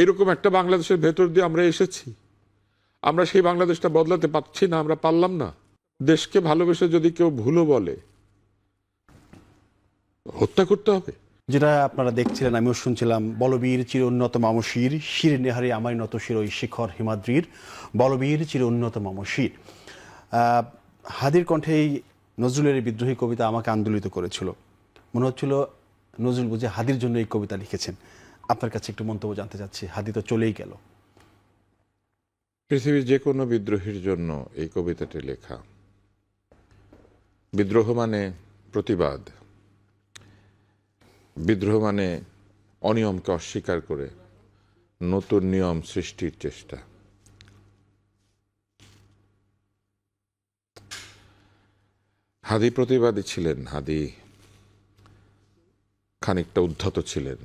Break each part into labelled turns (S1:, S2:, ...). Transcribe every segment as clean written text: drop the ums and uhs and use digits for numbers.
S1: এইরকম একটা বাংলাদেশের ভেতর দিয়ে আমরা এসেছি, আমরা সেই বাংলাদেশটা বদলাতে পারছি না, আমরা পারলাম না। দেশকে ভালোবেসে যদি কেউ ভুলও বলে, হত্যা করতে হবে।
S2: যেটা আপনারা দেখছিলেন, আমিও শুনছিলাম, বলবীর চির উন্নত মামশির শির নেহারি আমায় নত শিরোই শিখর হিমাদ্রির, বলবীর চির উন্নত মামশির। হাদির কণ্ঠে এই নজরুলের বিদ্রোহী কবিতা আমাকে আন্দোলিত করেছিল। মনে হচ্ছিল নজরুল বুঝে হাদির জন্য এই কবিতা লিখেছেন। আপনার কাছে একটু মন্তব্য জানতে চাচ্ছি। হাদি তো চলেই গেল।
S1: পৃথিবীর যে কোনো বিদ্রোহীর জন্য এই কবিতাটি লেখা। বিদ্রোহ মানে প্রতিবাদ, বিদ্রোহ মানে অনিয়মকে অস্বীকার করে নতুন নিয়ম সৃষ্টির চেষ্টা। হাদি প্রতিবাদী ছিলেন, হাদি খানিকটা উদ্ধত ছিলেন।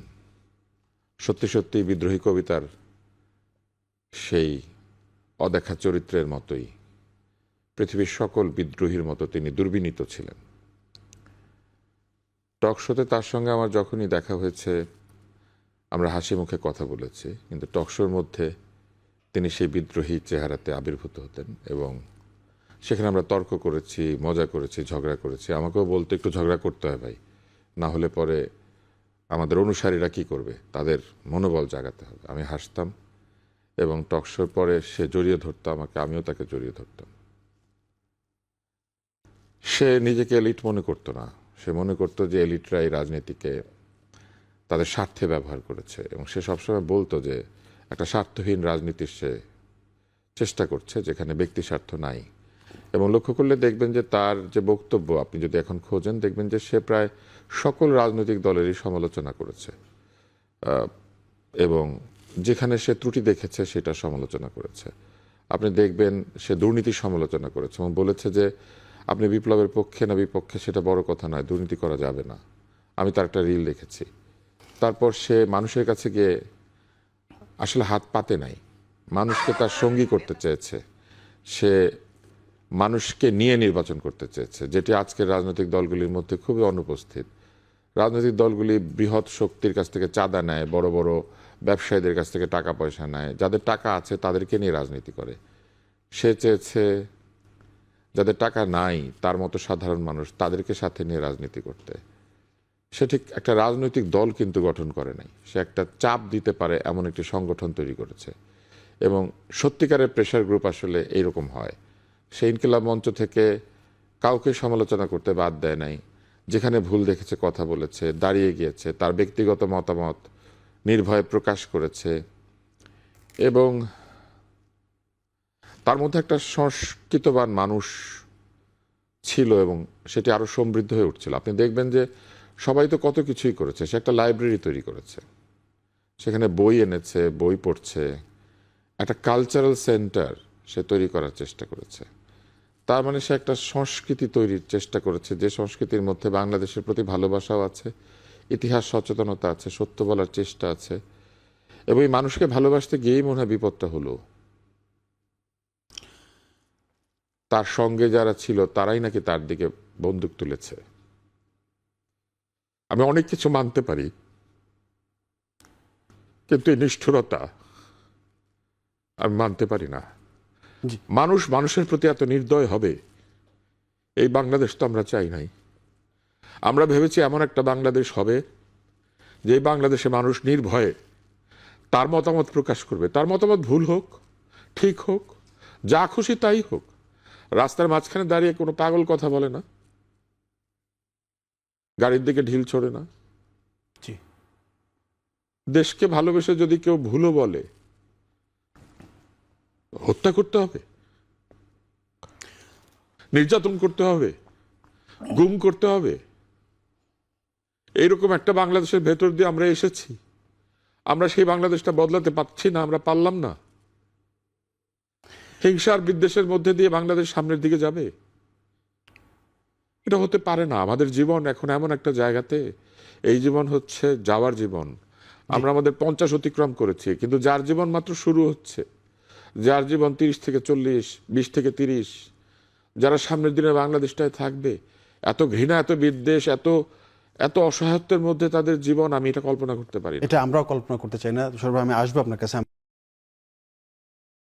S1: সত্যি সত্যি বিদ্রোহী কবিতার সেই অদেখা চরিত্রের মতোই পৃথিবীর সকল বিদ্রোহীর মতো তিনি দুর্বিনীত ছিলেন। টক শোতে তার সঙ্গে আমার যখনই দেখা হয়েছে, আমরা হাসি মুখে কথা বলেছি, কিন্তু টক শোর মধ্যে তিনি সেই বিদ্রোহী চেহারাতে আবির্ভূত হতেন এবং সেখানে আমরা তর্ক করেছি, মজা করেছি, ঝগড়া করেছি। আমাকেও বলতে একটু ঝগড়া করতে হয় ভাই, না হলে পরে আমাদের অনুসারীরা কি করবে, তাদের মনোবল জাগাতে হবে। আমি হাসতাম এবং টক শোর পরে সে জড়িয়ে ধরতো আমাকে, আমিও তাকে জড়িয়ে ধরতাম। সে নিজেকে এলিট মনে করতো না, সে মনে করতো যে এলিটরা এই রাজনীতিকে তাদের স্বার্থে ব্যবহার করেছে এবং সে সবসময় বলতো যে একটা স্বার্থহীন রাজনীতির সে চেষ্টা করছে, যেখানে ব্যক্তি স্বার্থ নাই। এবং লক্ষ্য করলে দেখবেন যে তার যে বক্তব্য, আপনি যদি এখন খোঁজেন দেখবেন যে সে প্রায় সকল রাজনৈতিক দলেরই সমালোচনা করেছে এবং যেখানে সে ত্রুটি দেখেছে সেটা সমালোচনা করেছে। আপনি দেখবেন সে দুর্নীতি সমালোচনা করেছে এবং বলেছে যে আপনি বিপ্লবের পক্ষে না বিপক্ষে সেটা বড় কথা নয়, দুর্নীতি করা যাবে না। আমি তার একটা রিল দেখেছি। তারপর সে মানুষের কাছে গিয়ে আসলে হাত পাতে নাই, মানুষকে তার সঙ্গী করতে চেয়েছে, সে মানুষকে নিয়ে নির্বাচন করতে চেয়েছে, যেটি আজকের রাজনৈতিক দলগুলির মধ্যে খুবই অনুপস্থিত। রাজনৈতিক দলগুলি বৃহৎ শক্তির কাছ থেকে চাঁদা নেয়, বড় বড় ব্যবসায়ীদের কাছ থেকে টাকা পয়সা নেয়, যাদের টাকা আছে তাদেরকে নিয়ে রাজনীতি করে। সে চেয়েছে যাদের টাকা নাই, তার মতো সাধারণ মানুষ, তাদেরকে সাথে নিয়ে রাজনীতি করতে। সে ঠিক একটা রাজনৈতিক দল কিন্তু গঠন করে নাই, সে একটা চাপ দিতে পারে এমন একটি সংগঠন তৈরি করেছে। এবং সত্যিকারের প্রেশার গ্রুপ আসলে এইরকম হয়। সে ইনকিলাব মঞ্চ থেকে কাউকে সমালোচনা করতে বাদ দেয় নাই, যেখানে ভুল দেখেছে কথা বলেছে, দাঁড়িয়ে গিয়েছে, তার ব্যক্তিগত মতামত নির্ভয়ে প্রকাশ করেছে এবং তার মধ্যে একটা সংস্কৃতবান মানুষ ছিল এবং সেটি আরো সমৃদ্ধ হয়ে উঠছিল। আপনি দেখবেন যে সবাই তো কত কিছুই করেছে, সে একটা লাইব্রেরি তৈরি করেছে, সেখানে বই এনেছে, বই পড়ছে, একটা কালচারাল সেন্টার সে তৈরি করার চেষ্টা করেছে। তার মানে সে একটা সংস্কৃতি তৈরির চেষ্টা করেছে, যে সংস্কৃতির মধ্যে বাংলাদেশের প্রতি ভালোবাসাও আছে, ইতিহাস সচেতনতা আছে, সত্য বলার চেষ্টা আছে। এবং এই মানুষকে ভালোবাসতে গিয়েই মনে হয় বিপদটা হলো। তার সঙ্গে যারা ছিল তারাই নাকি তার দিকে বন্দুক তুলেছে। আমি অনেক কিছু মানতে পারি, কিন্তু এই নিষ্ঠুরতা আমি মানতে পারি না। মানুষ মানুষের প্রতি এত নির্দয় হবে, এই বাংলাদেশ তো আমরা চাই নাই। আমরা ভেবেছি এমন একটা বাংলাদেশ হবে যে বাংলাদেশে মানুষ নির্ভয়ে তার মতামত প্রকাশ করবে, তার মতামত ভুল হোক ঠিক হোক, যা খুশি তাই হোক। রাস্তার মাঝখানে দাঁড়িয়ে কোনো পাগল কথা বলে না, গাড়ির দিকে ঢিল ছোড়ে না। দেশকে ভালোবেসে যদি কেউ ভুলও বলে, হত্যা করতে হবে, নির্যাতন করতে হবে, গুম করতে হবে। এইরকম একটা বাংলাদেশের ভেতর দিয়ে আমরা এসেছি, আমরা সেই বাংলাদেশটা বদলাতে পারছি না, আমরা পারলাম না। হিংসার বিদ্বেষের মধ্যে দিয়ে বাংলাদেশ সামনের দিকে যাবে, এটা হতে পারে না। আমাদের জীবন এখন এমন একটা জায়গাতে, এই জীবন হচ্ছে যাওয়ার জীবন। আমরা আমাদের 50 অতিক্রম করেছি, কিন্তু যার জীবন মাত্র শুরু হচ্ছে, যার জীবন 30 থেকে 40, 20 থেকে 30, যারা সামনের দিনে বাংলাদেশটায় থাকবে, এত ঘৃণা, এত বিদ্বেষ, এত অসহায়ত্বের মধ্যে তাদের জীবন, আমি এটা কল্পনা করতে পারি না।
S2: এটা আমরাও কল্পনা করতে চাই না। সর্ব আমি আসবো আপনার কাছে।